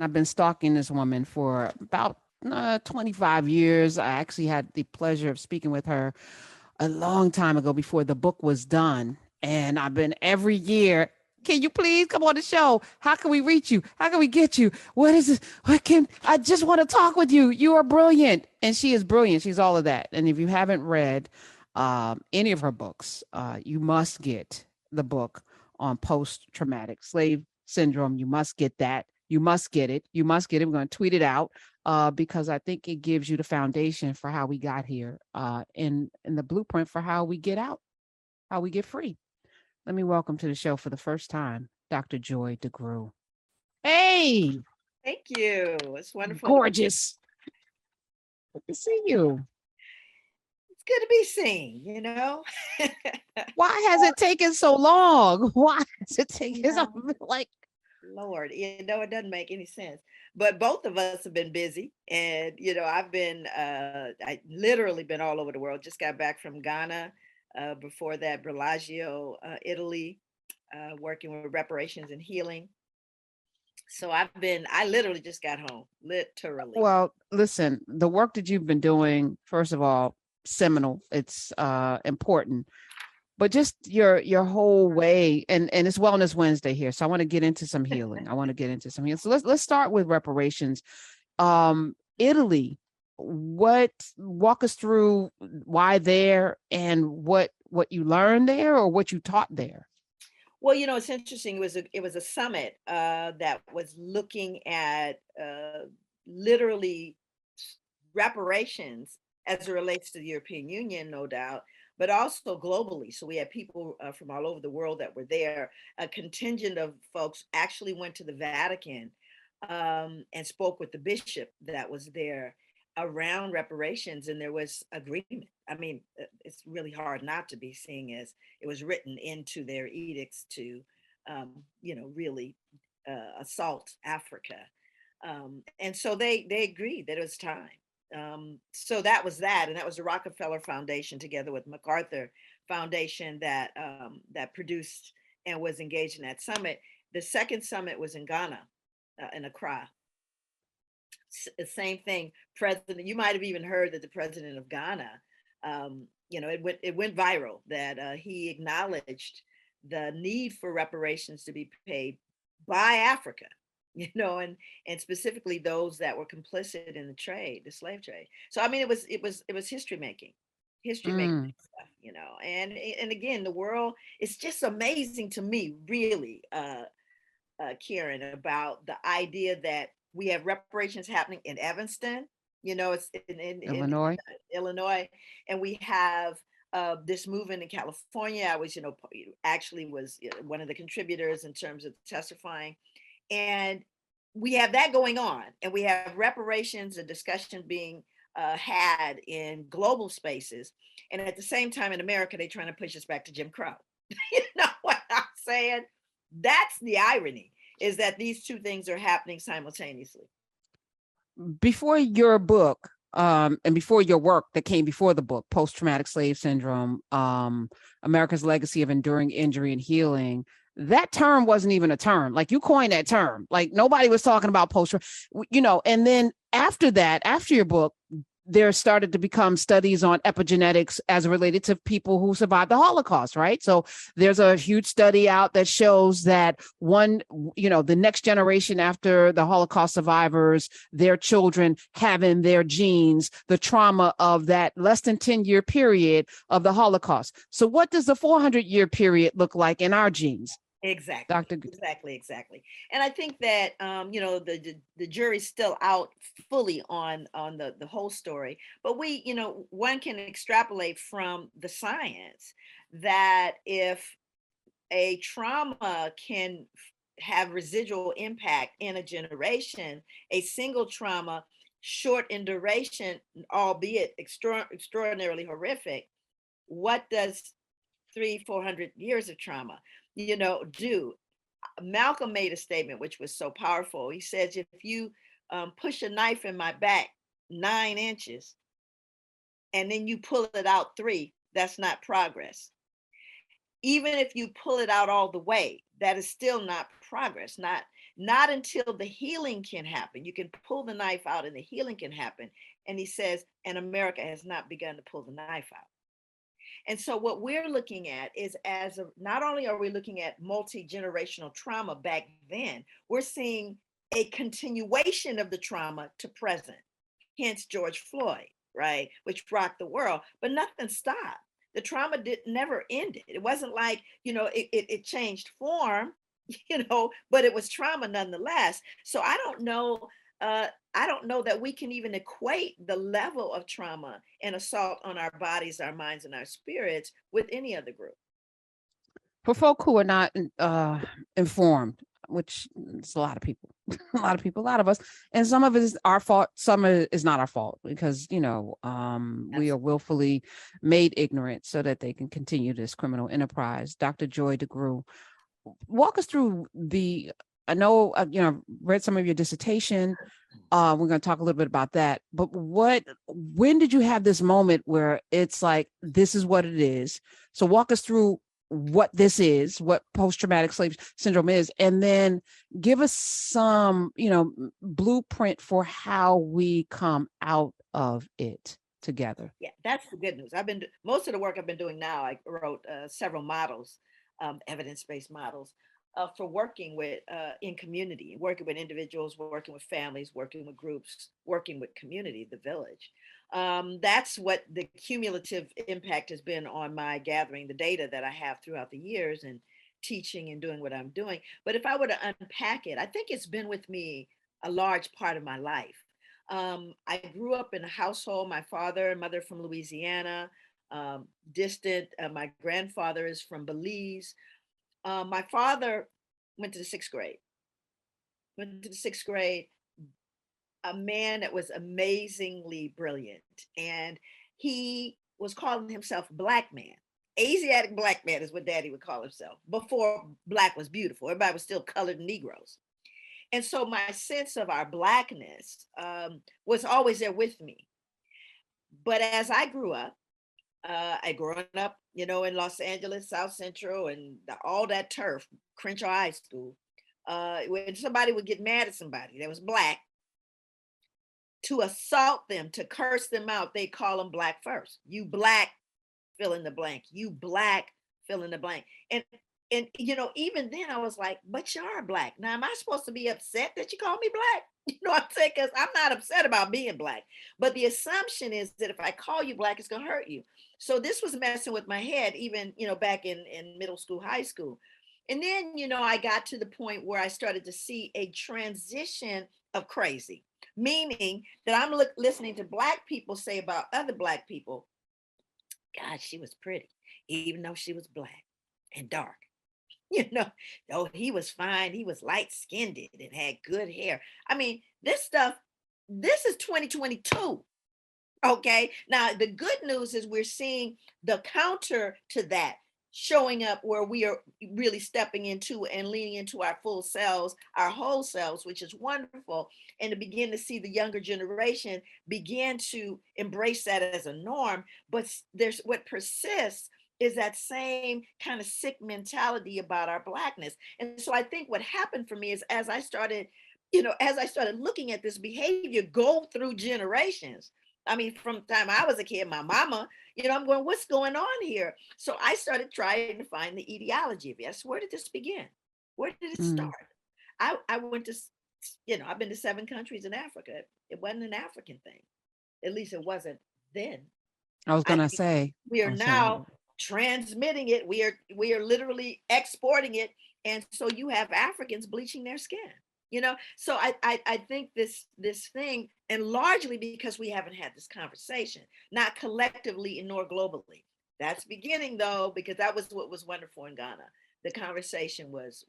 I've been stalking this woman for about 25 years. I actually had the pleasure of speaking with her a long time ago before the book was done. And I've been every year. Can you please come on the show? How can we reach you? How can we get you? What is it? What can I just want to talk with you? You are brilliant. And she is brilliant. She's all of that. And if you haven't read any of her books, you must get the book on post traumatic slave syndrome. You must get that. You must get it. You must get it. We're going to tweet it out because I think it gives you the foundation for how we got here and the blueprint for how we get out, how we get free. Let me welcome to the show for the first time, Dr. Joy DeGruy. Hey, Thank you. It's wonderful. gorgeous. Good to see you. It's good to be seen, you know? Why has it taken so long? Why has it taken so Yeah, like Lord, it doesn't make any sense. But both of us have been busy. And, I've I literally been all over the world. Just got back from Ghana. Before that, Bellagio, Italy, working with reparations and healing. So I literally just got home, literally. well, listen, the work that you've been doing, first of all, seminal. It's important. But just your whole way, and it's Wellness Wednesday here. So I want to get into some healing. I want to get into some healing. So let's start with reparations. Italy, what walk us through why there and what you learned there or what you taught there? Well, it's interesting. It was a summit that was looking at literally reparations as it relates to the European Union, no doubt, but also globally. So we had people from all over the world that were there. A contingent of folks actually went to the Vatican and spoke with the bishop that was there around reparations, and there was agreement. I mean, it's really hard not to be, seeing as it was written into their edicts to, really assault Africa. And so they agreed that it was time. So that was that, and that was the Rockefeller Foundation together with MacArthur Foundation that produced and was engaged in that summit. The second summit was in Ghana, in Accra. Same thing. President, you might have even heard that the president of Ghana, it went viral that he acknowledged the need for reparations to be paid by Africa, and specifically those that were complicit in the trade, the slave trade. So I mean, it was history making Mm. stuff, and again, the world, it's just amazing to me, really, Kieran, about the idea that we have reparations happening in Evanston, it's in Illinois. Illinois, and we have this movement in California. I was, actually was one of the contributors in terms of testifying. And we have that going on, and we have reparations and discussion being had in global spaces. And at the same time, in America, they're trying to push us back to Jim Crow. You know what I'm saying? That's the irony, is that these two things are happening simultaneously. Before your book, and before your work that came before the book, Post Traumatic Slave Syndrome, America's Legacy of Enduring Injury and Healing, that term wasn't even a term. Like, you coined that term. Like, nobody was talking about and then after that, after your book, there started to become studies on epigenetics as related to people who survived the Holocaust, right? So there's a huge study out that shows that the next generation after the Holocaust survivors, their children have in their genes the trauma of that less than 10-year period of the Holocaust. So what does the 400-year period look like in our genes, Exactly, Dr. exactly. And I think that the jury's still out fully on the whole story, but one can extrapolate from the science that if a trauma can have residual impact in a generation, a single trauma, short in duration, albeit extraordinarily horrific, what does 300-400 years of trauma do? Malcolm made a statement which was so powerful. He says, if you push a knife in my back 9 inches and then you pull it out 3, that's not progress. Even if you pull it out all the way, that is still not progress. Not not until the healing can happen. You can pull the knife out and the healing can happen. And he says, and America has not begun to pull the knife out. And so what we're looking at is not only are we looking at multi-generational trauma back then, we're seeing a continuation of the trauma to present. Hence George Floyd, right, which rocked the world, but nothing stopped. The trauma never ended. It wasn't like, it changed form, but it was trauma nonetheless. So I don't know that we can even equate the level of trauma and assault on our bodies, our minds, and our spirits with any other group. For folk who are not informed, which is a lot of people, a lot of people, a lot of us, and some of it is our fault, some of it is not our fault, because we are willfully made ignorant so that they can continue this criminal enterprise. Dr. Joy DeGruy, walk us through I know, read some of your dissertation. We're going to talk a little bit about that. But when did you have this moment where it's like, this is what it is? So walk us through what this is, what post-traumatic slave syndrome is, and then give us some, blueprint for how we come out of it together. Yeah, that's the good news. Most of the work I've been doing now, I wrote several models, evidence-based models for working with in community, working with individuals, working with families, working with groups, working with community, the village. That's what the cumulative impact has been on my gathering the data that I have throughout the years and teaching and doing what I'm doing. But if I were to unpack it, I think it's been with me a large part of my life. I grew up in a household, my father and mother from Louisiana, distant. My grandfather is from Belize. My father went to the sixth grade, a man that was amazingly brilliant. And he was calling himself Black man. Asiatic Black man is what daddy would call himself before Black was beautiful. Everybody was still colored Negroes. And so my sense of our Blackness was always there with me. But as I grew up, I grew up, in Los Angeles, South Central, and all that turf, Crenshaw High School. When somebody would get mad at somebody that was Black, to assault them, to curse them out, they call them Black first. You Black, fill in the blank. You Black, fill in the blank. And even then I was like, but you are Black. Now, am I supposed to be upset that you call me Black? You know what I'm saying? Because I'm not upset about being Black. But the assumption is that if I call you Black, it's going to hurt you. So this was messing with my head, even, back in middle school, high school. And then, I got to the point where I started to see a transition of crazy, meaning that I'm listening to Black people say about other Black people, God, she was pretty, even though she was Black and dark. Oh, he was fine. He was light skinned and had good hair. I mean, this is 2022. Okay. Now, the good news is we're seeing the counter to that showing up where we are really stepping into and leaning into our full selves, our whole selves, which is wonderful. And to begin to see the younger generation begin to embrace that as a norm. But there's what persists is that same kind of sick mentality about our Blackness. And so I think what happened for me is as I started looking at this behavior go through generations. I mean, from the time I was a kid, my mama, I'm going, what's going on here? So I started trying to find the etiology of this. Where did this begin? Where did it start? I went to, I've been to 7 countries in Africa. It wasn't an African thing. At least it wasn't then. I was going to say. We are now transmitting it. We are literally exporting it. And so you have Africans bleaching their skin. So I think this thing, and largely because we haven't had this conversation, not collectively nor globally. That's beginning though, because that was what was wonderful in Ghana. The conversation was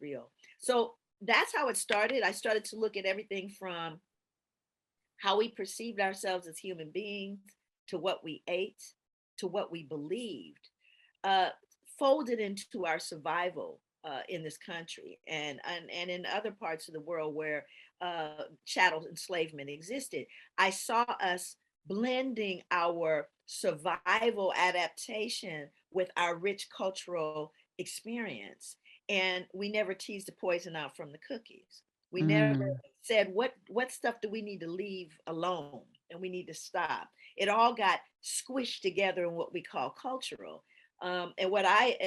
real. So that's how it started. I started to look at everything from how we perceived ourselves as human beings to what we ate to what we believed, folded into our survival in this country and in other parts of the world where chattel enslavement existed. I saw us blending our survival adaptation with our rich cultural experience. and we never teased the poison out from the cookies. We never Mm. said what stuff do we need to leave alone and we need to stop. It all got squished together in what we call cultural. And what I,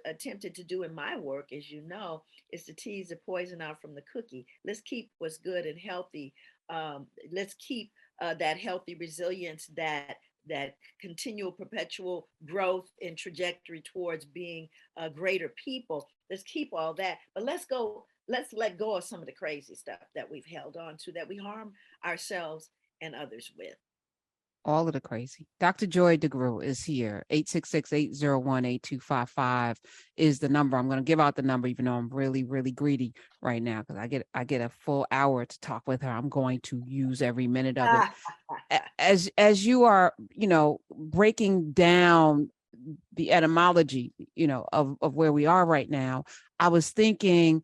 attempted to do in my work, as you know, is to tease the poison out from the cookie. Let's keep what's good and healthy. Let's keep that healthy resilience, that continual perpetual growth and trajectory towards being greater people. Let's keep all that, but let's let go of some of the crazy stuff that we've held on to, that we harm ourselves and others with. All of the crazy. Dr. Joy DeGruy is here. 866-801-8255 is the number. I'm going to give out the number, even though I'm really, really greedy right now, because I get a full hour to talk with her. I'm going to use every minute of it. Ah, As you are, breaking down the etymology, of where we are right now, I was thinking,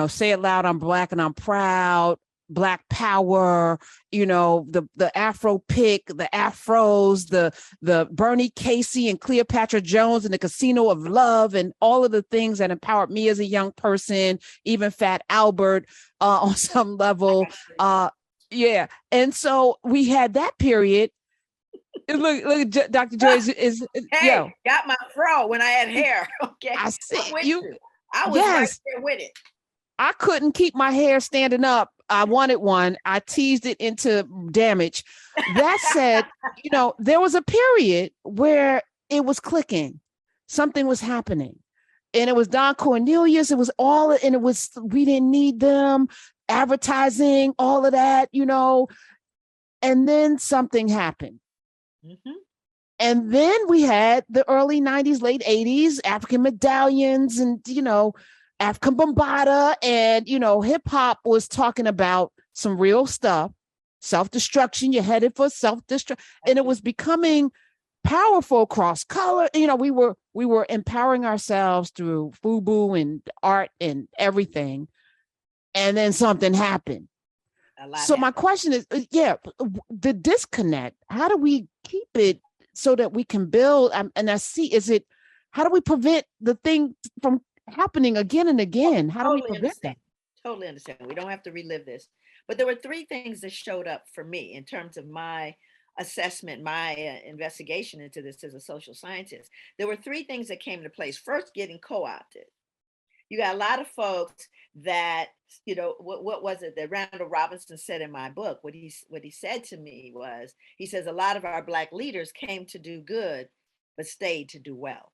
say it loud, I'm Black and I'm proud, Black power, the Afro pick, the Afros, the Bernie Casey and Cleopatra Jones and the Casino of Love, and all of the things that empowered me as a young person, even Fat Albert, on some level. Yeah. And so we had that period. Look, Dr. Joy hey, yo, got my fro when I had hair. Okay, I I'm see with you. you. I was right Yes, there with it. I couldn't keep my hair standing up. I wanted one. I teased it into damage. That said, there was a period where it was clicking. Something was happening. And it was Don Cornelius. It was all, and it was, we didn't need them, advertising, all of that. And then something happened. Mhm. And then we had the early 90s, late 80s, African medallions and, African bombata. And, hip hop was talking about some real stuff, self destruction. You're headed for self destruction. And it was becoming powerful cross color. We were empowering ourselves through FUBU and art and everything. And then something happened. A lot So my happened. question is, yeah, the disconnect. How do we keep it so that we can build? And I see, how do we prevent the thing from happening again and again? How do we Totally prevent understand. that? Totally understand. We don't have to relive this. But there were three things that showed up for me in terms of my assessment, my investigation into this as a social scientist. There were three things that came into place. First, getting co opted. You got a lot of folks that, what was it that Randall Robinson said in my book? What he said to me was, he says, a lot of our Black leaders came to do good, but stayed to do well.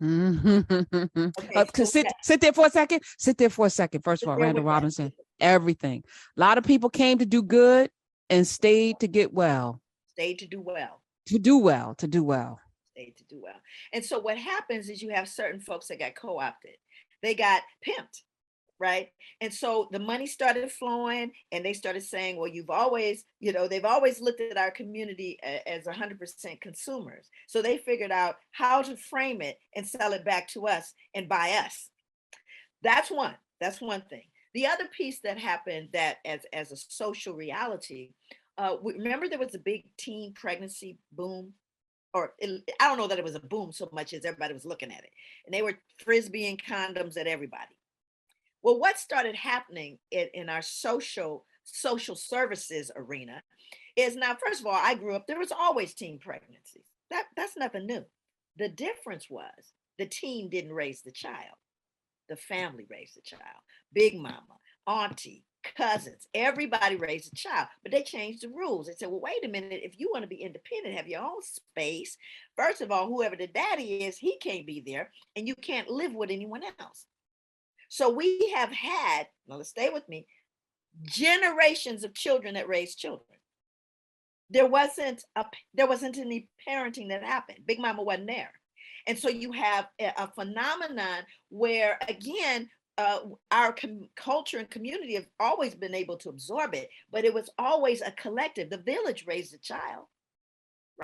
Mm-hmm. Okay, so we got Sit there for a second. Sit there for a second. First of sit all, there Randall with that. Robinson, everything. A lot of people came to do good and stayed to get well, Stayed to do well. to do well, to do well. Stayed to do well. And so what happens is you have certain folks that got co-opted. They got pimped, right? And so the money started flowing and they started saying, well, you've always, they've always looked at our community as 100% consumers. So they figured out how to frame it and sell it back to us and buy us. That's one thing. The other piece that happened, that as a social reality, remember there was a big teen pregnancy boom, I don't know that it was a boom so much as everybody was looking at it, and they were frisbeeing condoms at everybody. Well, what started happening in our social services arena is, now, first of all, I grew up, there was always teen pregnancies. That's nothing new. The difference was the teen didn't raise the child. The family raised the child. Big mama, auntie, cousins, everybody raised a child. But they changed the rules. They said, well, wait a minute, if you want to be independent, have your own space, first of all, whoever the daddy is, he can't be there, and you can't live with anyone else. So we have had, now let's stay with me, generations of children that raised children. There wasn't any parenting that happened. Big mama wasn't there. And so you have a phenomenon where, again, our culture and community have always been able to absorb it, but it was always a collective. The village raised a child,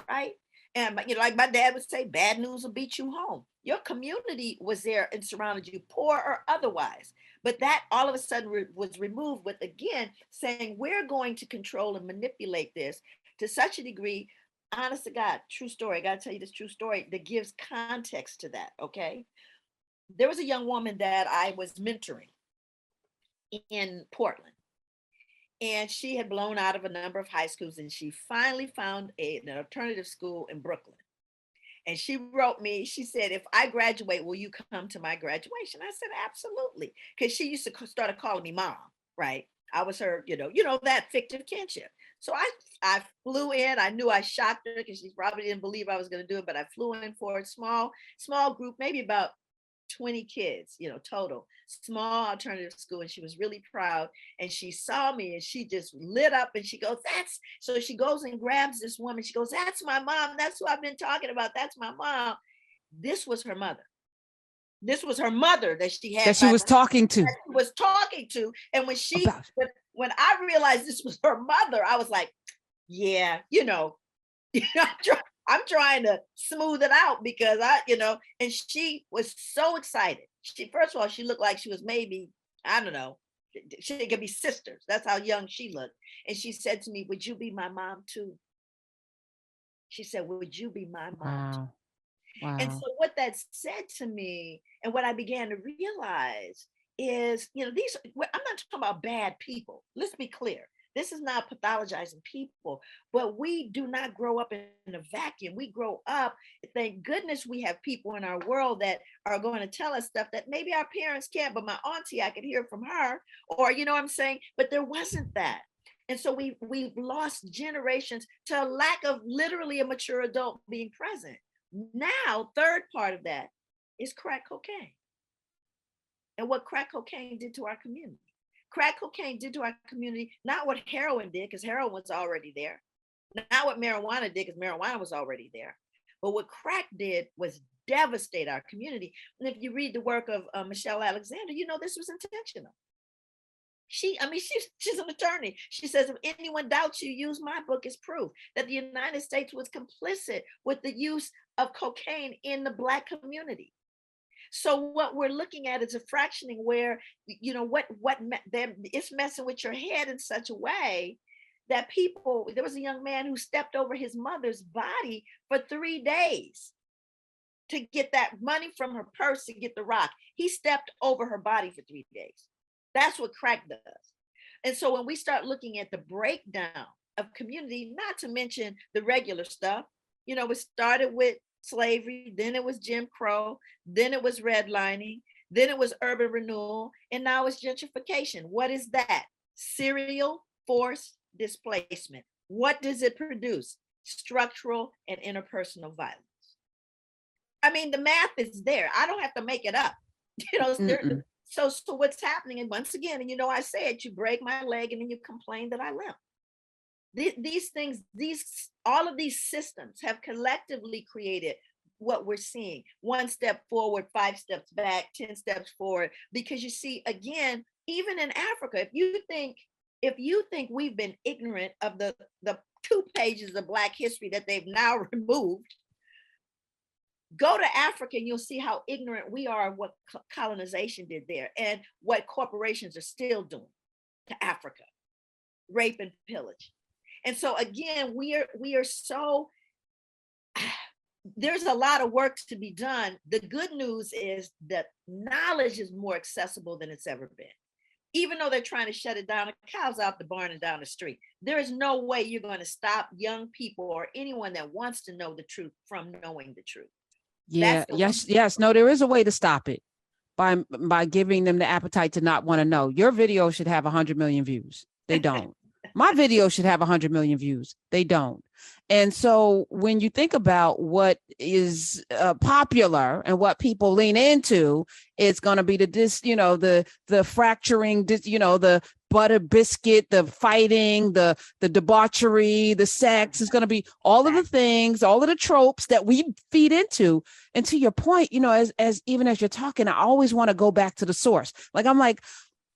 right? And like my dad would say, bad news will beat you home. Your community was there and surrounded you, poor or otherwise. But that all of a sudden was removed with, again, saying we're going to control and manipulate this to such a degree. Honest to God, true story. I got to tell you this true story that gives context to that. Okay. there was a young woman that I was mentoring in Portland, and she had blown out of a number of high schools, and she finally found an alternative school in Brooklyn. And she wrote me, she said, if I graduate, will you come to my graduation? I said, absolutely. Because she used to started calling me mom, right? I was her, that fictive kinship. So I flew in. I knew I shocked her because she probably didn't believe I was going to do it, but I flew in for a small group, maybe about 20 kids, total, small alternative school. And she was really proud. And she saw me and she just lit up and she goes, so she goes and grabs this woman. She goes, that's my mom. That's who I've been talking about. That's my mom. This was her mother. This was her mother that she had. That she was talking to. And when I realized this was her mother, I was like, yeah, I'm trying to smooth it out because and she was so excited. First of all, she looked like she was maybe, I don't know, she could be sisters. That's how young she looked. And she said to me, would you be my mom too? She said, would you be my mom too? Wow. And so what that said to me, and what I began to realize is, I'm not talking about bad people. Let's be clear. This is not pathologizing people, but we do not grow up in a vacuum. We grow up, thank goodness we have people in our world that are going to tell us stuff that maybe our parents can't, but my auntie, I could hear from her, or you know what I'm saying? But there wasn't that. And so we've lost generations to a lack of literally a mature adult being present. Now, third part of that is crack cocaine. And what crack cocaine did to our community. Crack cocaine did to our community, not what heroin did, because heroin was already there. Not what marijuana did, because marijuana was already there. But what crack did was devastate our community. And if you read the work of Michelle Alexander, this was intentional. She's an attorney. She says, if anyone doubts you, use my book as proof that the United States was complicit with the use of cocaine in the Black community. So what we're looking at is a fractioning where, it's messing with your head in such a way that there was a young man who stepped over his mother's body for 3 days to get that money from her purse to get the rock. He stepped over her body for 3 days. That's what crack does. And so when we start looking at the breakdown of community, not to mention the regular stuff, it started with slavery, then it was Jim Crow, then it was redlining, then it was urban renewal, and now it's gentrification. What is that? Serial forced displacement. What does it produce? Structural and interpersonal violence. I mean, the math is there. I don't have to make it up. So what's happening? And once again, and I said, you break my leg and then you complain that I limp. These things, all of these systems have collectively created what we're seeing. 1 step forward, 5 steps back, 10 steps forward. Because you see, again, even in Africa, if you think we've been ignorant of the 2 pages of Black history that they've now removed, go to Africa and you'll see how ignorant we are of what colonization did there and what corporations are still doing to Africa, rape and pillage. And so again, we are so, there's a lot of work to be done. The good news is that knowledge is more accessible than it's ever been. Even though they're trying to shut it down, the cow's out the barn and down the street. There is no way you're going to stop young people or anyone that wants to know the truth from knowing the truth. Yeah, yes. No, there is a way to stop it by giving them the appetite to not want to know. Your video should have 100 million views. They don't. My video should have 100 million views. They don't. And so when you think about what is popular and what people lean into, it's going to be the fracturing, the butter biscuit, the fighting, the debauchery, the sex. Is going to be all of the things, all of the tropes that we feed into. And to your point, as even as you're talking, I always want to go back to the source. I'm like,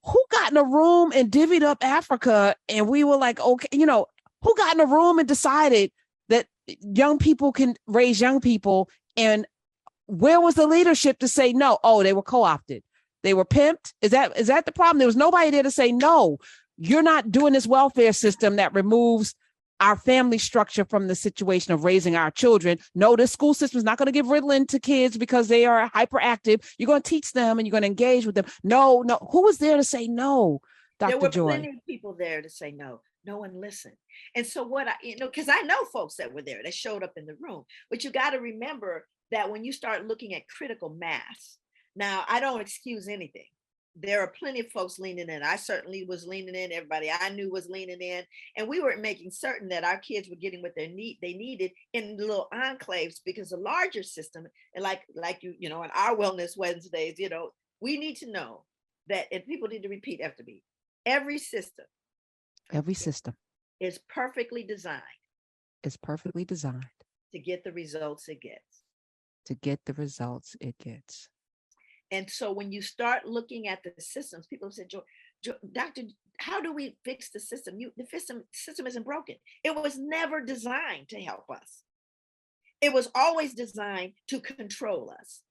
who got in a room and divvied up Africa? And we were like, okay, who got in a room and decided that young people can raise young people? And where was the leadership to say no? Oh, they were co-opted. They were pimped. Is that the problem? There was nobody there to say, no, you're not doing this welfare system that removes our family structure from the situation of raising our children. No, the school system is not going to give Ritalin to kids because they are hyperactive. You're going to teach them and you're going to engage with them. No, no. Who was there to say no, There Dr. were Joy? plenty of people there to say no. No one listened. And so what because I know folks that were there that showed up in the room, but you got to remember that when you start looking at critical mass, now I don't excuse anything. There are plenty of folks leaning in. I certainly was leaning in. Everybody I knew was leaning in, and we were making certain that our kids were getting what they needed in little enclaves, because the larger system, and like you know, in our Wellness Wednesdays, you know, we need to know that, and people need to repeat after me. Every system Every system is perfectly designed is perfectly designed to get the results it gets. to get the results it gets. And so when you start looking at the systems, people say, Doctor, how do we fix the system? The system isn't broken. It was never designed to help us. It was always designed to control us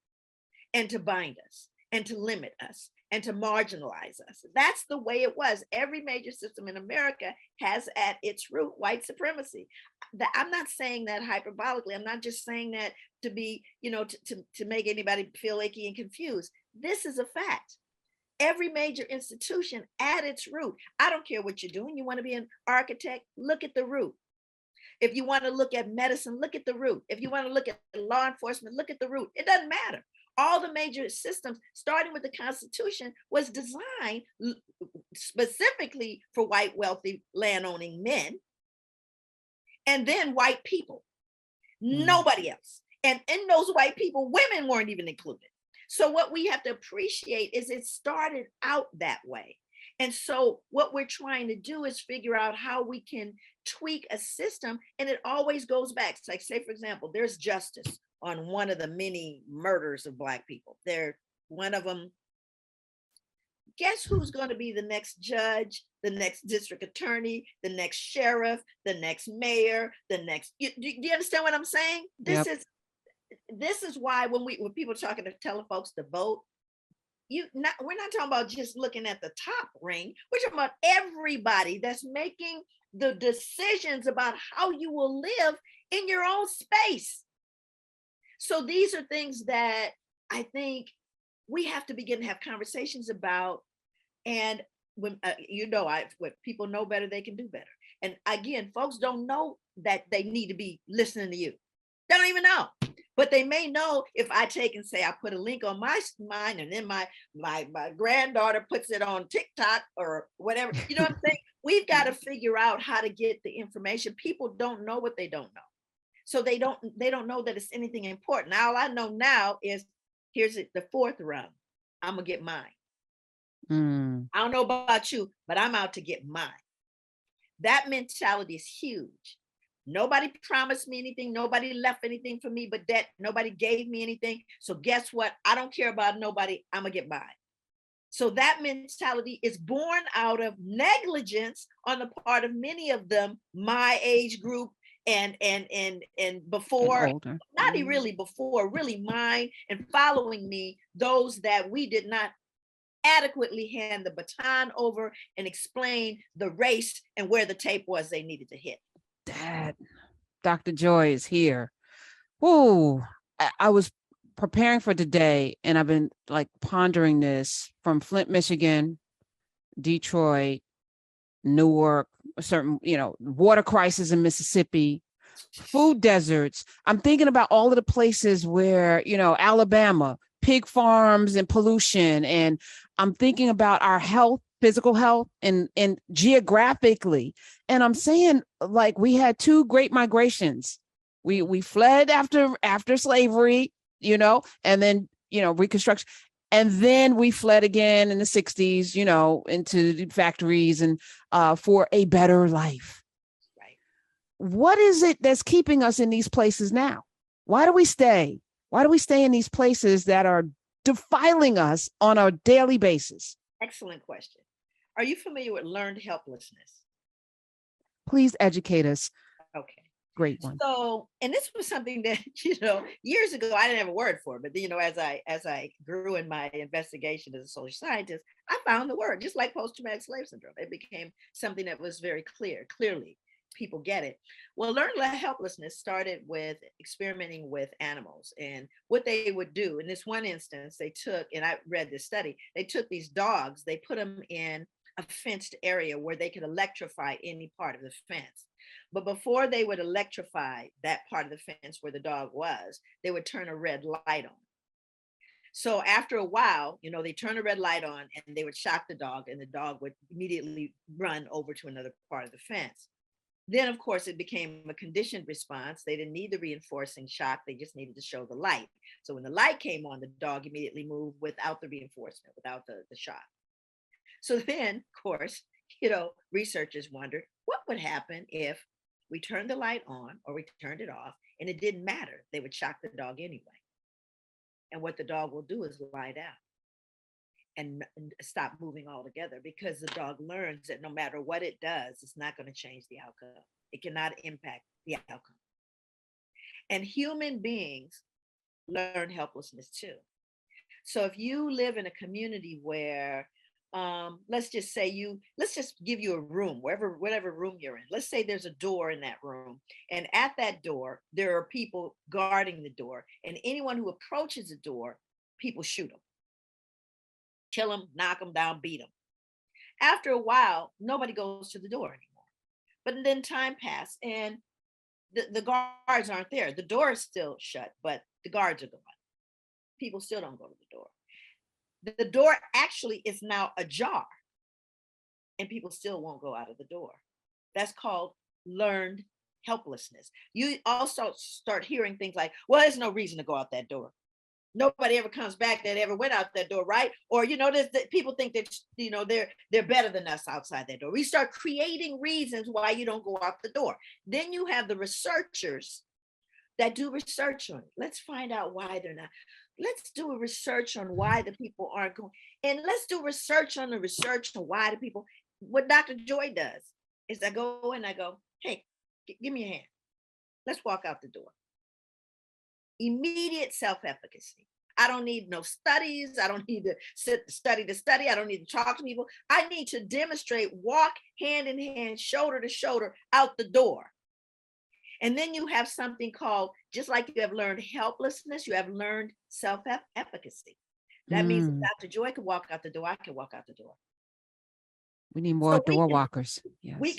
and to bind us and to limit us and to marginalize us. That's the way it was. Every major system in America has at its root white supremacy. I'm not saying that hyperbolically. I'm not just saying that to be, you know, to make anybody feel achy and confused. This is a fact. Every major institution at its root. I don't care what you're doing. You want to be an architect? Look at the root. If you want to look at medicine, look at the root. If you want to look at law enforcement, look at the root. It doesn't matter. All the major systems, starting with the Constitution, was designed specifically for white, wealthy, land-owning men, and then white people. Nobody else. And in those white people, women weren't even included. So what we have to appreciate is it started out that way. And so what we're trying to do is figure out how we can tweak a system, and it always goes back. It's like, say, for example, there's justice on one of the many murders of Black people. They're one of them. Guess who's going to be the next judge, the next district attorney, the next sheriff, the next mayor, the next, do you understand what I'm saying? Yep. This is why when people are talking to telling folks to vote, we're not talking about just looking at the top ring. We're talking about everybody that's making the decisions about how you will live in your own space. So these are things that I think we have to begin to have conversations about. And when when people know better, they can do better. And again, folks don't know that they need to be listening to you. They don't even know. But they may know if I take and say I put a link on mine, and then my granddaughter puts it on TikTok or whatever. You know what I'm saying? We've got to figure out how to get the information. People don't know what they don't know. So they don't know that it's anything important. All I know now is here's the fourth round. I'm gonna get mine. I don't know about you, but I'm out to get mine. That mentality is huge. Nobody promised me anything. Nobody left anything for me but debt. Nobody gave me anything. So guess what? I don't care about nobody. I'm gonna get mine. So that mentality is born out of negligence on the part of many of them, my age group, and before, and not really before, really mine and following me, those that we did not adequately hand the baton over and explain the race and where the tape was they needed to hit. Dad, Dr. Joy is here. Whoa, I was preparing for today, and I've been like pondering this from Flint, Michigan, Detroit, Newark, a certain, water crisis in Mississippi, food deserts. I'm thinking about all of the places where, Alabama, pig farms and pollution. And I'm thinking about our health, physical health, and geographically. And I'm saying, like, we had two great migrations. We fled after slavery, and then, Reconstruction. And then we fled again in the 60s, into factories and for a better life. Right. What is it that's keeping us in these places now? Why do we stay? Why do we stay in these places that are defiling us on a daily basis? Excellent question. Are you familiar with learned helplessness? Please educate us. Okay. Great one. So, and this was something that, years ago, I didn't have a word for it, but, as I grew in my investigation as a social scientist, I found the word, just like post-traumatic slave syndrome. It became something that was very clearly. people get it. Well, learn helplessness started with experimenting with animals and what they would do. In this one instance, they took, and I read this study, they took these dogs, they put them in a fenced area where they could electrify any part of the fence. But before they would electrify that part of the fence where the dog was, they would turn a red light on. So after a while, they turn a red light on and they would shock the dog, and the dog would immediately run over to another part of the fence. Then, of course, it became a conditioned response. They didn't need the reinforcing shock. They just needed to show the light. So when the light came on, the dog immediately moved without the reinforcement, without the shock. So then, of course, researchers wondered what would happen if we turned the light on or we turned it off, and it didn't matter. They would shock the dog anyway. And what the dog will do is lie down and stop moving altogether, because the dog learns that no matter what it does, it's not going to change the outcome. It cannot impact the outcome. And human beings learn helplessness too. So if you live in a community where, let's just give you a room, whatever room you're in. Let's say there's a door in that room, and at that door, there are people guarding the door, and anyone who approaches the door, people shoot them. Kill them, knock them down, beat them. After a while, nobody goes to the door anymore. But then time passed and the guards aren't there. The door is still shut, but the guards are gone. People still don't go to the door. The door actually is now ajar, and people still won't go out of the door. That's called learned helplessness. You also start hearing things like, well, there's no reason to go out that door. Nobody ever comes back that ever went out that door, right? Or people think that they're better than us outside that door. We start creating reasons why you don't go out the door. Then you have the researchers that do research on it. Let's find out why they're not. Let's do a research on why the people aren't going, and let's do research on the research on why the people. What Dr. Joy does is I go and I go, hey, give me a hand. Let's walk out the door. Immediate self-efficacy. I don't need no studies. I don't need to study. I don't need to talk to people. I need to demonstrate, walk hand in hand, shoulder to shoulder out the door. And then you have something called, just like you have learned helplessness, you have learned self-efficacy. That means if Dr. Joy can walk out the door, I can walk out the door. We need more door walkers. Yes. We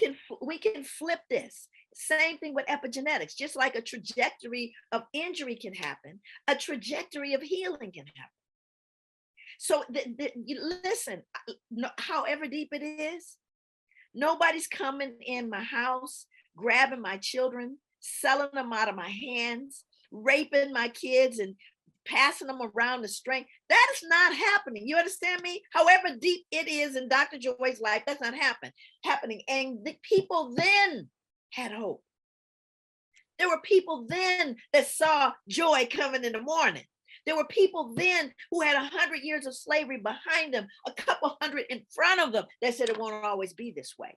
can flip this. Same thing with epigenetics. Just like a trajectory of injury can happen, a trajectory of healing can happen. So listen, however deep it is, nobody's coming in my house, grabbing my children, selling them out of my hands, raping my kids, and passing them around the string. That is not happening. You understand me? However deep it is in Dr. Joy's life, that's not happening. And the people then had hope. There were people then that saw joy coming in the morning. There were people then who had 100 years of slavery behind them, a couple hundred in front of them, that said it won't always be this way.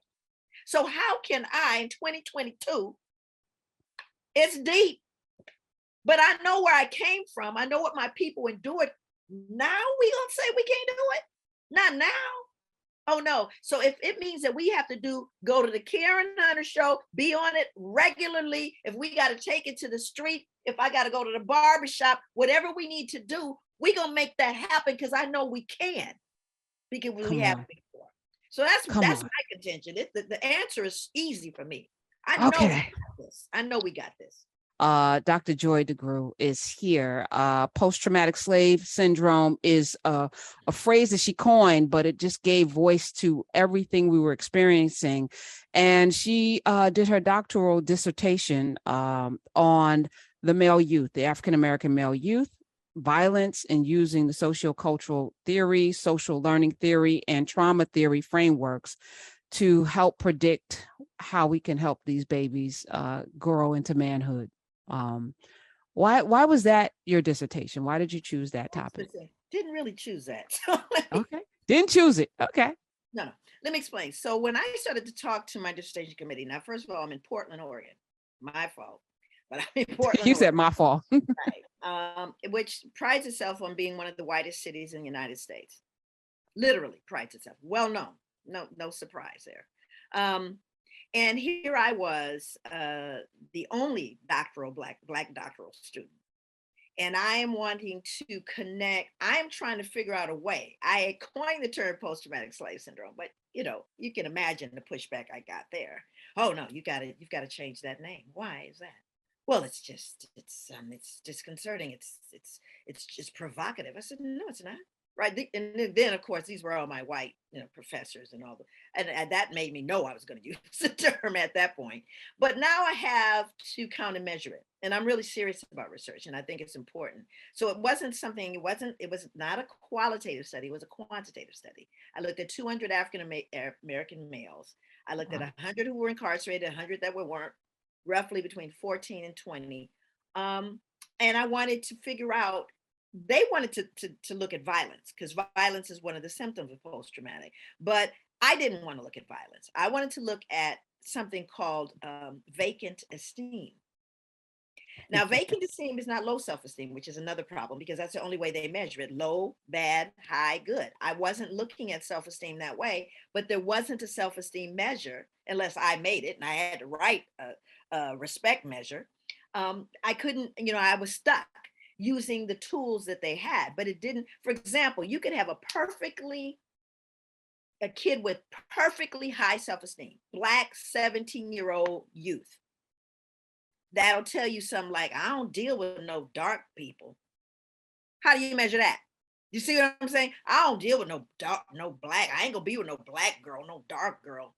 So how can I, in 2022, it's deep, but I know where I came from. I know what my people endured. Now we gonna say we can't do it? Not now. Oh no. So if it means that we have to go to the Karen Hunter show, be on it regularly, if we got to take it to the street, if I got to go to the barbershop, whatever we need to do, we gonna make that happen, because I know we can, because we have before. So that's my contention. The answer is easy for me. I know we got this. I know we got this. Dr. Joy DeGruy is here. Post-traumatic slave syndrome is a phrase that she coined, but it just gave voice to everything we were experiencing. And she did her doctoral dissertation on the male youth, the African-American male youth, violence, and using the sociocultural theory, social learning theory, and trauma theory frameworks to help predict how we can help these babies grow into manhood. Why was that your dissertation? Why did you choose that topic? Didn't really choose that. Okay. Didn't choose it. Okay. No. Let me explain. So when I started to talk to my dissertation committee, now, first of all, I'm in Portland, Oregon. My fault. But I'm in Portland. You said my fault. Right. Which prides itself on being one of the whitest cities in the United States. Literally prides itself. Well known. No surprise there. And here I was, the only doctoral black doctoral student, and I am wanting to connect. I am trying to figure out a way. I coined the term post-traumatic slave syndrome, but you can imagine the pushback I got there. Oh no, you've got to change that name. Why is that? Well, it's disconcerting. It's just provocative. I said, no, it's not. Right. And then of course these were all my white, professors and all and that made me know I was going to use the term at that point. But now I have to count and measure it. And I'm really serious about research, and I think it's important. So it was not a qualitative study, it was a quantitative study. I looked at 200 African American males. I looked at Wow. 100 who were incarcerated, 100 that weren't, roughly between 14 and 20. Um, and I wanted to figure out, they wanted to look at violence, because violence is one of the symptoms of post-traumatic. But I didn't want to look at violence. I wanted to look at something called vacant esteem. Now, vacant esteem is not low self-esteem, which is another problem, because that's the only way they measure it: low, bad, high, good. I wasn't looking at self-esteem that way, but there wasn't a self-esteem measure unless I made it, and I had to write a respect measure. I couldn't, I was stuck using the tools that they had, but it didn't. For example, you could have a kid with perfectly high self-esteem, Black 17-year-old youth, that'll tell you something like, I don't deal with no dark people. How do you measure that? You see what I'm saying? I don't deal with no dark, no black. I ain't gonna be with no black girl, no dark girl.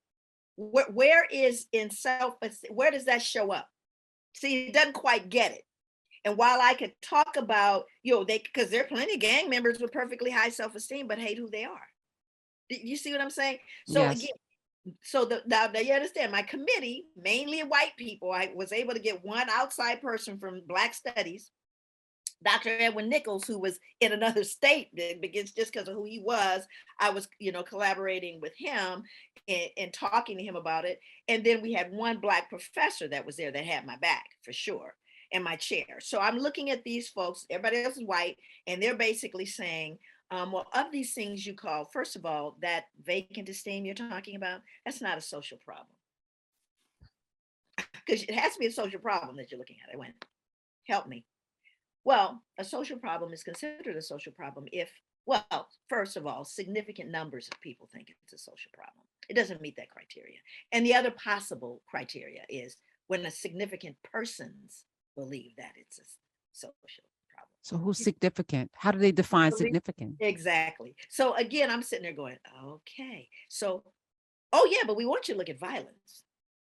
Where is in self, where does that show up? See, it doesn't quite get it. And while I could talk about, because there are plenty of gang members with perfectly high self-esteem, but hate who they are. You see what I'm saying? So Yes. again, now you understand, my committee, mainly white people, I was able to get one outside person from Black Studies, Dr. Edwin Nichols, who was in another state, because just because of who he was, I was, collaborating with him and talking to him about it. And then we had one Black professor that was there that had my back for sure, and my chair. So I'm looking at these folks, everybody else is white, and they're basically saying, well, of these things you call, first of all, that vacant esteem you're talking about, that's not a social problem. Because it has to be a social problem that you're looking at. I went, help me. Well, a social problem is considered a social problem if, well, first of all, significant numbers of people think it's a social problem. It doesn't meet that criteria. And the other possible criteria is when a significant persons believe that it's a social problem. So who's significant? How do they define significant? Exactly. So again, I'm sitting there going, okay. So, oh yeah, but we want you to look at violence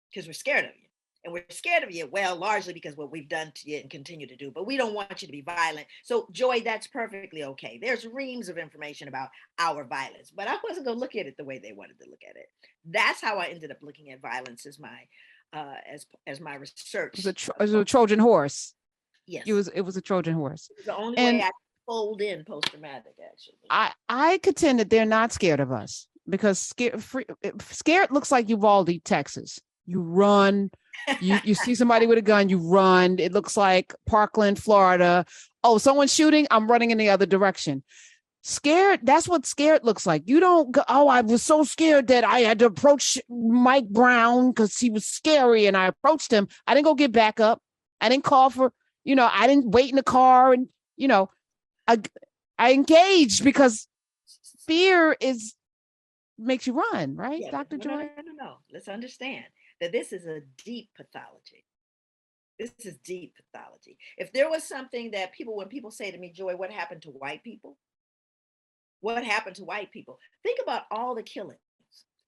because we're scared of you. And we're scared of you, well, largely because what we've done to you and continue to do, but we don't want you to be violent. So, Joy, that's perfectly okay. There's reams of information about our violence, but I wasn't going to look at it the way they wanted to look at it. That's how I ended up looking at violence as my as my It was a, research. it was a Trojan horse. Yes, It was a Trojan horse. it was the only way And I could fold in post-traumatic, actually. I contend that they're not scared of us because scared looks like Uvalde, Texas. You run, you see somebody with a gun, you run. It looks like Parkland, Florida. Oh, someone's shooting, I'm running in the other direction. Scared, that's what scared looks like. You don't go, oh, I was so scared that I had to approach Mike Brown because he was scary and I approached him. I didn't go get back up. I didn't call for, I didn't wait in the car and, I, I engaged because fear makes you run, right, Yeah, Dr. no, no, no, Joy? no, no, no. Let's understand that this is a deep pathology. This is deep pathology. If there was something that when people say to me, Joy, what happened to white people? What happened to white people? Think about all the killings.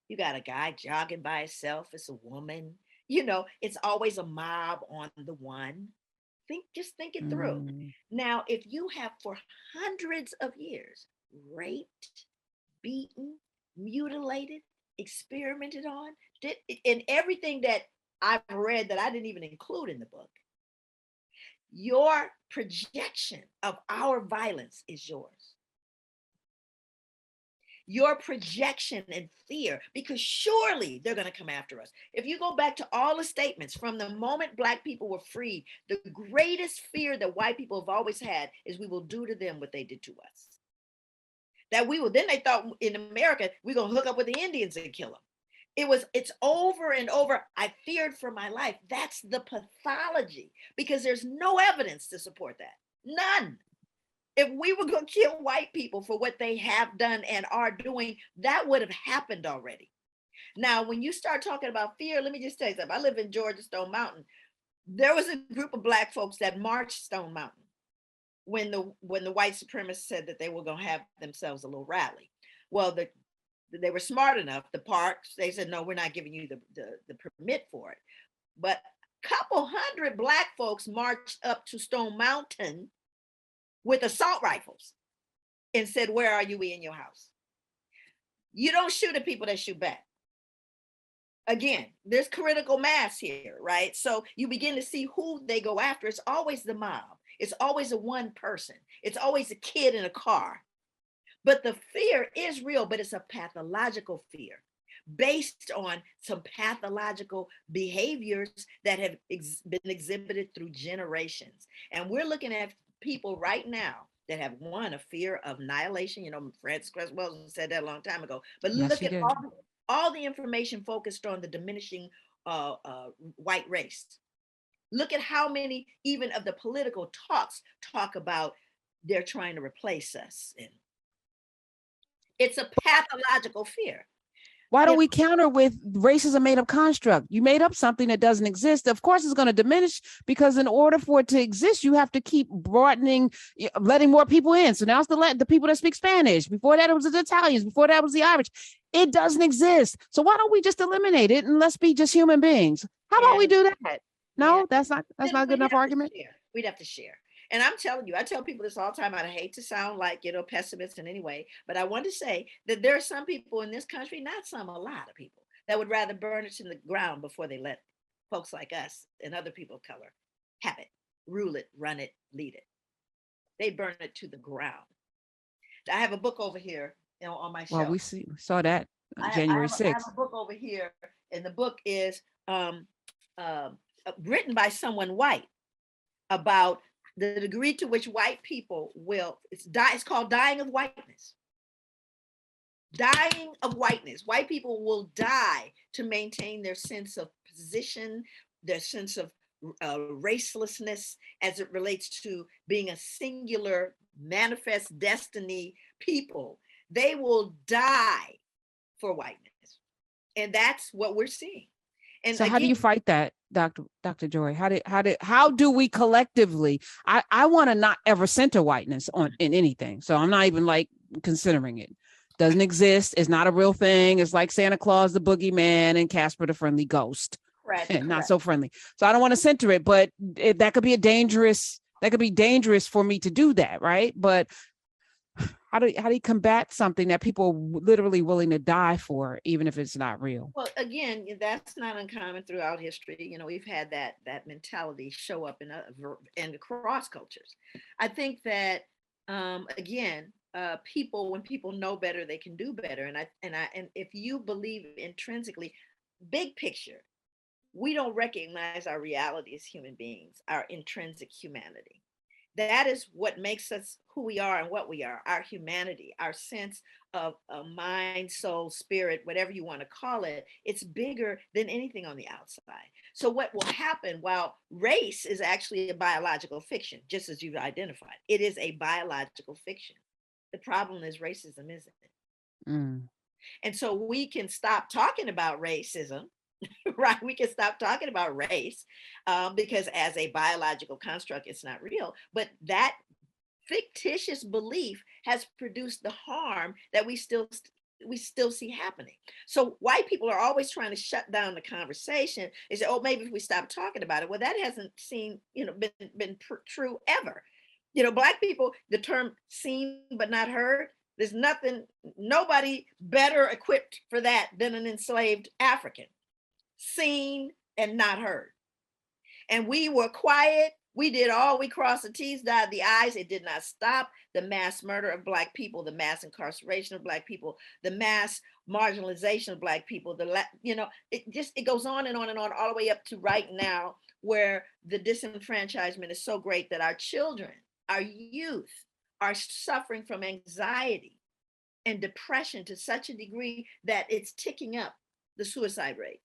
You got a guy jogging by himself, it's a woman, it's always a mob on the one. Just think it through. Mm. Now, if you have for hundreds of years raped, beaten, mutilated, experimented on, and everything that I've read that I didn't even include in the book, your projection of our violence is yours. Your projection and fear, because surely they're going to come after us. If you go back to all the statements from the moment Black people were freed, the greatest fear that white people have always had is we will do to them what they did to us. Then they thought in America, we're going to hook up with the Indians and kill them. It's over and over. I feared for my life. That's the pathology, because there's no evidence to support that. None. If we were going to kill white people for what they have done and are doing, that would have happened already. Now, when you start talking about fear, let me just tell you something. I live in Georgia, Stone Mountain. There was a group of Black folks that marched Stone Mountain when the white supremacists said that they were going to have themselves a little rally. Well, they were smart enough. The parks, they said, no, we're not giving you the permit for it. But a couple hundred Black folks marched up to Stone Mountain with assault rifles and said, where are you? We in your house. You don't shoot at people that shoot back. Again, there's critical mass here, right? So you begin to see who they go after. It's always the mob. It's always a one person. It's always a kid in a car. But the fear is real, but it's a pathological fear based on some pathological behaviors that have been exhibited through generations. And we're looking at people right now that have, one, a fear of annihilation. You know, Francis Cresswell said that a long time ago. But Yes, look he at did. all the information focused on the diminishing white race. Look at how many even of the political talks talk about they're trying to replace us. And it's a pathological fear. Why You don't know, we counter with race is a made up construct? You made up something that doesn't exist. Of course, it's going to diminish because in order for it to exist, you have to keep broadening, letting more people in. So now it's the people that speak Spanish. Before that, it was the Italians. Before that, it was the Irish. It doesn't exist. So why don't we just eliminate it and let's be just human beings? How about we and do that? yeah, No, that's not a good we'd enough have to argument. share. We'd have to share. And I'm telling you, I tell people this all the time. I hate to sound like, pessimist in any way, but I want to say that there are some people in this country, not some, a lot of people, that would rather burn it to the ground before they let folks like us and other people of color have it, rule it, run it, lead it. They burn it to the ground. I have a book over here, on my Well, shelf. we saw that January I have 6th. a book over here, and the book is uh, written by someone white about the degree to which white people will it's called dying of whiteness. Dying of whiteness. White people will die to maintain their sense of position, their sense of racelessness as it relates to being a singular manifest destiny people. They will die for whiteness. And that's what we're seeing. And So how do again, you fight that, Dr. Joy? How do we collectively? I want to not ever center whiteness on in anything. So I'm not even like considering it. Doesn't exist. It's not a real thing. It's like Santa Claus, the boogeyman, and Casper the friendly ghost. correct, And not correct. so friendly. So I don't want to center it, but that could be dangerous. That could be dangerous for me to do that, right? But how do you combat something that people are literally willing to die for, even if it's not real? Well, again, that's not uncommon throughout history. We've had that mentality show up in across cultures. I think that again, people when people know better, they can do better. And if you believe intrinsically, big picture, we don't recognize our reality as human beings, our intrinsic humanity. That is what makes us who we are and what we are, our humanity, our sense of mind, soul, spirit, whatever you want to call it. It's bigger than anything on the outside. So what will happen, while race is actually a biological fiction, just as you've identified, it is a biological fiction. The problem is racism isn't it? Mm. And so we can stop talking about racism, right? We can stop talking about race because as a biological construct, it's not real. But that fictitious belief has produced the harm that we still see happening. So white people are always trying to shut down the conversation. They say, "Oh, maybe if we stop talking about it." Well, that hasn't been true ever. Black people, the term "seen but not heard." There's nobody better equipped for that than an enslaved African. Seen and not heard. And we were quiet. We crossed the T's, dotted the I's. It did not stop the mass murder of Black people, the mass incarceration of Black people, the mass marginalization of Black people. It goes on and on and on, all the way up to right now, where the disenfranchisement is so great that our children, our youth, are suffering from anxiety and depression to such a degree that it's ticking up the suicide rate.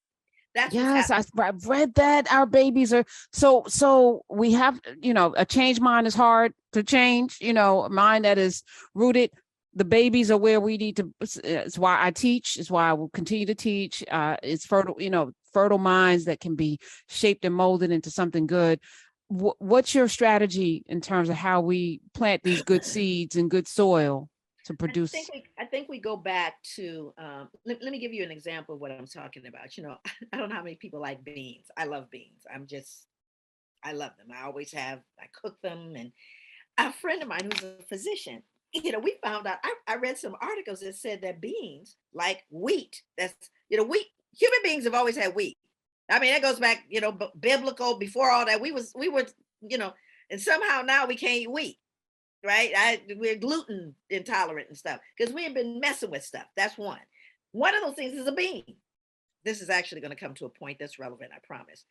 That's what's Yes, happening. I've read that our babies are so we have, a changed mind is hard to change, a mind that is rooted. The babies are where we need to, it's why I teach, it's why I will continue to teach. It's fertile, fertile minds that can be shaped and molded into something good. What's your strategy in terms of how we plant these good seeds in good soil to produce? I think we go back to let me give you an example of what I'm talking about. I don't know how many people like beans. I love beans. I love them. I always have. I cook them, and a friend of mine who's a physician, we found out. I read some articles that said that beans, like wheat, wheat. Human beings have always had wheat. I mean, that goes back, biblical. Before all that, we were, you know, and somehow now we can't eat wheat, right? We're gluten intolerant and stuff because we have been messing with stuff. That's one. One of those things is a bean. This is actually going to come to a point that's relevant, I promise.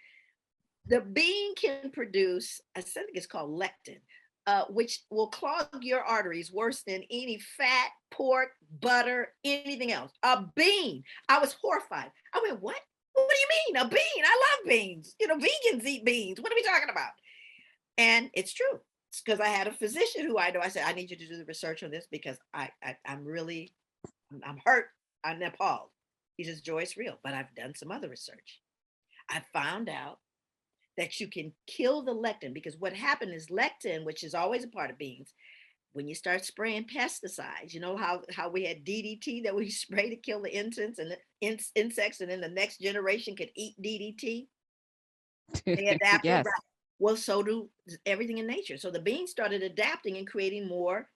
The bean can produce, I think it's called lectin, which will clog your arteries worse than any fat, pork, butter, anything else. A bean. I was horrified. I went, what? What do you mean? A bean? I love beans. Vegans eat beans. What are we talking about? And it's true. It's because I had a physician who I know. I said, I need you to do the research on this because I'm hurt. I'm appalled. He says, Joy, it's real, but I've done some other research. I found out that you can kill the lectin because what happened is lectin, which is always a part of beans, when you start spraying pesticides, how we had DDT that we spray to kill the insects and the insects, and then the next generation could eat DDT. They adapted, Yes. right? Well, so do everything in nature. So the beans started adapting and creating more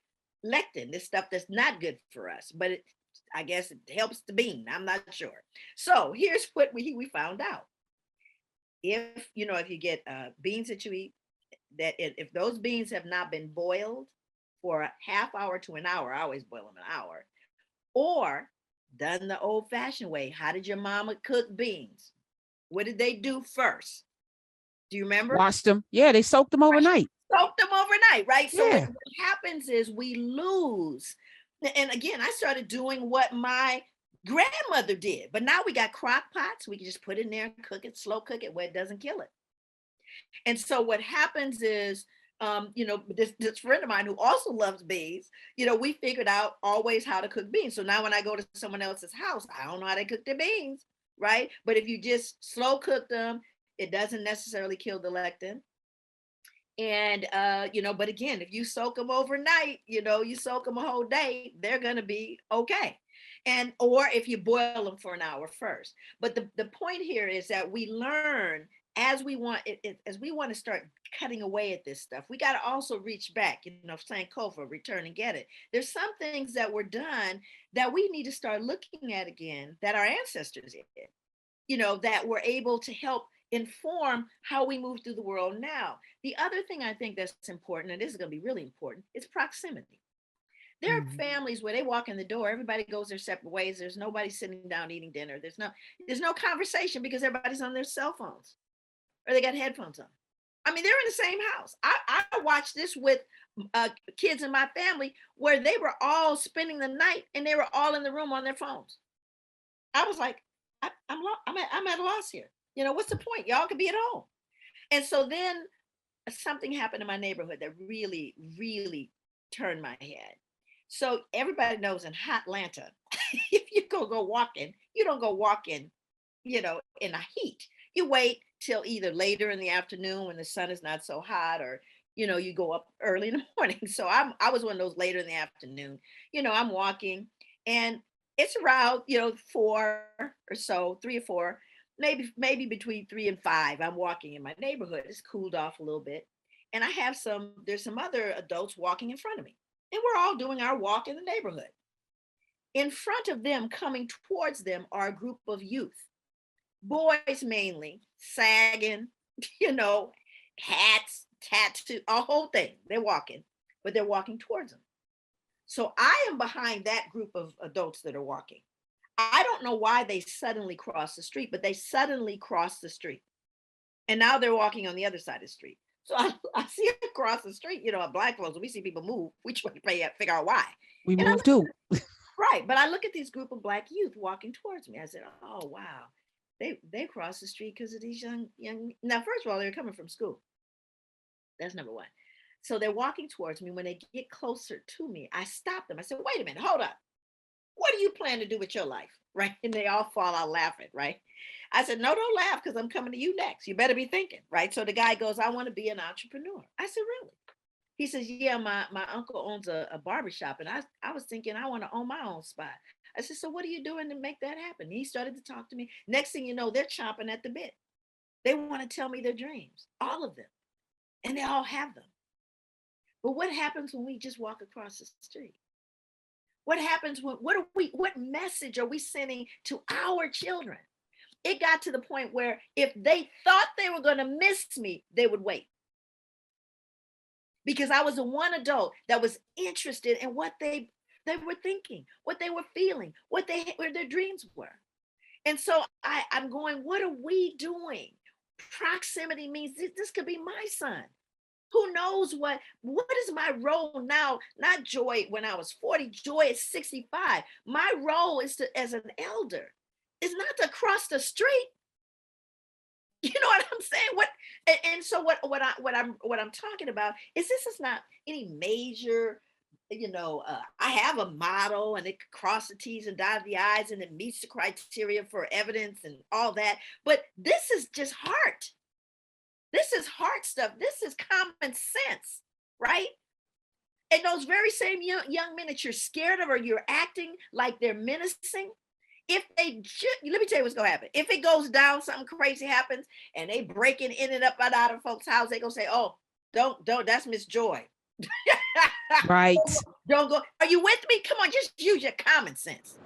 lectin, this stuff that's not good for us, but I guess it helps the bean. I'm not sure. So here's what we found out. If you get beans that you eat, that if those beans have not been boiled for a half hour to an hour, I always boil them an hour, or done the old fashioned way. How did your mama cook beans? What did they do first? Do you remember? Washed them. Yeah, they soaked them overnight. Soak them overnight, right? So what Yeah. happens is we lose. And again, I started doing what my grandmother did, but now we got crock pots. We can just put it in there, cook it, slow cook it where it doesn't kill it. And so what happens is, this friend of mine who also loves beans, we figured out always how to cook beans. So now when I go to someone else's house, I don't know how they cook their beans, right? But if you just slow cook them, it doesn't necessarily kill the lectin. And but again, if you soak them overnight, you soak them a whole day, they're gonna be okay. And or if you boil them for an hour first. But the point here is that we learn as we want as we want to start cutting away at this stuff, we got to also reach back, Sankofa, return and get it. There's some things that were done that we need to start looking at again that our ancestors did, that were able to help inform how we move through the world now. The other thing I think that's important, and this is going to be really important, is proximity. There are Mhm. families where they walk in the door, everybody goes their separate ways. There's nobody sitting down eating dinner. There's no conversation because everybody's on their cell phones or they got headphones on. I mean, they're in the same house. I watched this with kids in my family where they were all spending the night and they were all in the room on their phones. I was like, I'm at a loss here. What's the point? Y'all could be at home. And so then something happened in my neighborhood that really, really turned my head. So everybody knows in hot Atlanta, if you go walking, you don't go walking, in a heat. You wait till either later in the afternoon when the sun is not so hot, or you go up early in the morning. So I was one of those later in the afternoon. I'm walking, and it's around 4 or so, 3 or 4, maybe between 3 and 5. I'm walking in my neighborhood. It's cooled off a little bit, and there's some other adults walking in front of me, and we're all doing our walk in the neighborhood. In front of them, coming towards them, are a group of youth, boys mainly, sagging, you know, hats, tattoo, a whole thing. They're walking, but they're walking towards them. So I am behind that group of adults that are walking. I don't know why they suddenly crossed the street, but they suddenly crossed the street. And now they're walking on the other side of the street. So I see across the street, black folks, we see people move, we try to figure out why. We And I'm moved too. Right. But I look at these group of Black youth walking towards me. I said, oh wow. They crossed the street because of these young. Now, first of all, they're coming from school. That's number one. So they're walking towards me. When they get closer to me, I stop them. I said, wait a minute, hold up. What do you plan to do with your life? Right. And they all fall out laughing. Right. I said, no, don't laugh because I'm coming to you next. You better be thinking. Right. So the guy goes, I want to be an entrepreneur. I said, really? He says, yeah, my uncle owns a barber shop. And I was thinking I want to own my own spot. I said, so what are you doing to make that happen? He started to talk to me. Next thing you know, they're chomping at the bit. They want to tell me their dreams, all of them. And they all have them. But what happens when we just walk across the street? What happens when, what message are we sending to our children? It got to the point where if they thought they were going to miss me, they would wait. Because I was the one adult that was interested in what they were thinking, what they were feeling, what their dreams were. And so I'm going, what are we doing? Proximity means this could be my son. Who knows what is my role now? Not Joy when I was 40, Joy at 65. My role is to, as an elder, is not to cross the street. You know what I'm saying? And so what I'm talking about is this is not any major, I have a model and it cross the T's and dot the I's and it meets the criteria for evidence and all that. But this is just heart. This is heart stuff. This is common sense, right? And those very same young men that you're scared of or you're acting like they're menacing, if they let me tell you what's gonna happen. If it goes down, something crazy happens, and they breaking in and up and out of folks' house, they gonna say, "Oh, don't, that's Miss Joy." Right. Don't go. Are you with me? Come on, just use your common sense.